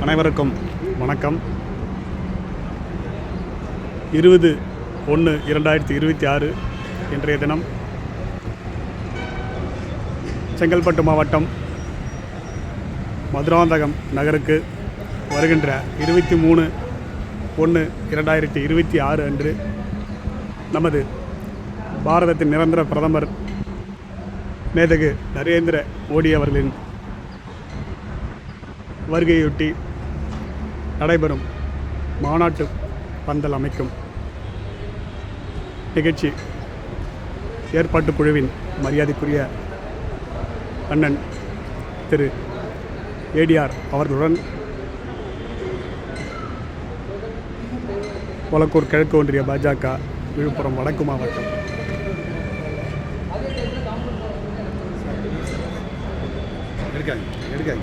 அனைவருக்கும் வணக்கம். 20/1/2026 இன்றைய தினம் செங்கல்பட்டு மாவட்டம் மதுராந்தகம் நகருக்கு வருகின்ற 23/1/2026 அன்று நமது பாரதத்தின் நிரந்தர பிரதமர் மேதகு நரேந்திர மோடி அவர்களின் வருகையொட்டி நடைபெறும் மாநாட்டு பந்தல் அமைக்கும் நிகழ்ச்சி ஏற்பாட்டுக் குழுவின் மரியாதைக்குரிய அண்ணன் திரு ஏடிஆர் அவர்களுடன் ஒலக்கூர் கிழக்கு ஒன்றிய பாஜக விழுப்புரம் வடக்கு மாவட்டம்